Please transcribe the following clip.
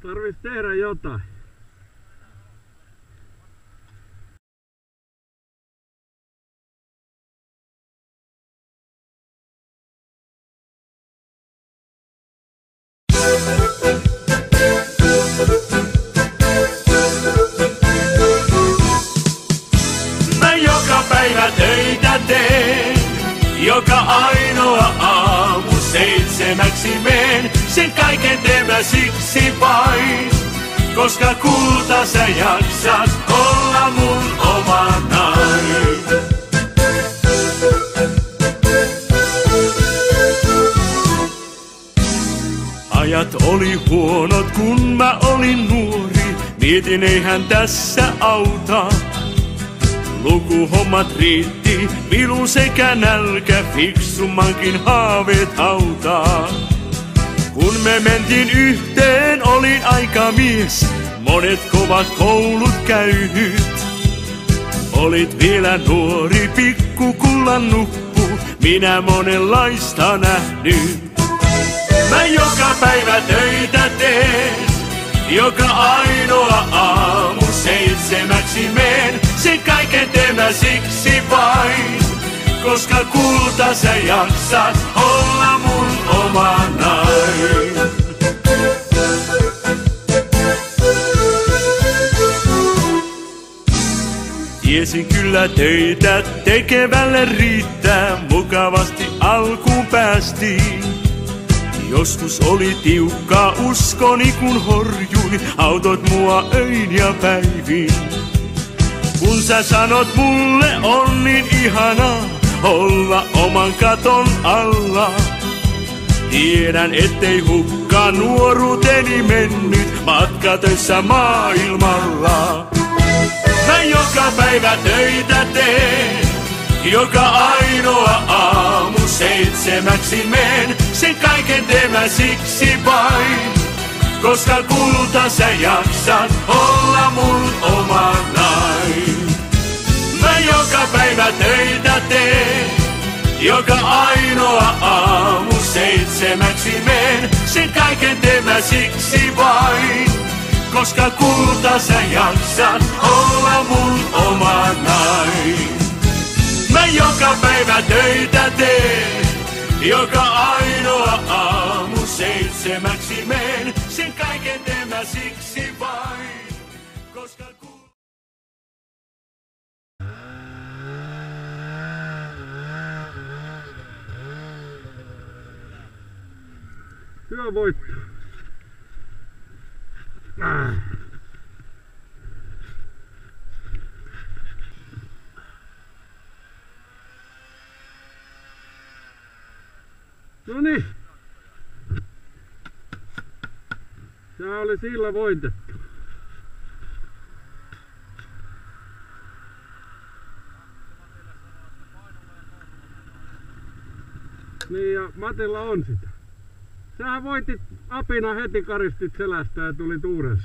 Tarvis tehdä jotain. Mä joka päivä töitä teen, joka ainoa aamu 7:00 meen. Sen kaiken teen mä siksi vain, koska kulta sä jaksat olla mun oma nainen. Ajat oli huonot kun mä olin nuori, mietin eihän tässä auta. Lukuhommat riitti, minun sekä nälkä, fiksummankin haaveet hautaa. Kun me mentiin yhteen, olin aikamies, monet kovat koulut käynyt. Olit vielä nuori, pikkukullan nuppu, minä monenlaista nähnyt. Mä joka päivä töitä teen, joka ainoa aamu 7:00 meen. Sen kaiken teen mä siksi vain, koska kulta sä jaksat olla mun oma nainen. Tiesin kyllä töitä tekevälle riittää, mukavasti alkuun päästiin. Joskus oli tiukkaa uskoni kun horjuin, autot mua öin ja päivin. Kun sä sanot mulle on niin ihanaa olla oman katon alla. Tiedän ettei hukkaan nuoruuteni mennyt matkatöissä maailmalla. Mä joka päivä töitä teen, joka ainoa aamu 7:00 meen. Sen kaiken teen mä siksi vain, koska kulta sä jaksat olla mun oma nainen. Mä joka päivä töitä teen, joka ainoa aamu 7:00 meen. Sen kaiken teen mä siksi vain, koska kulta sä jaksat olla mun oma nainen. Mä joka päivä töitä teen, joka ainoa aamu 7:00 meen. Sen kaiken teen mä siksi vain, koska Hyvä voitto. Noniin. Se oli sillä voitettu. Niin ja Matilla on sitä. Sähän voitit apina heti, karistit selästä ja tuli tuurensa.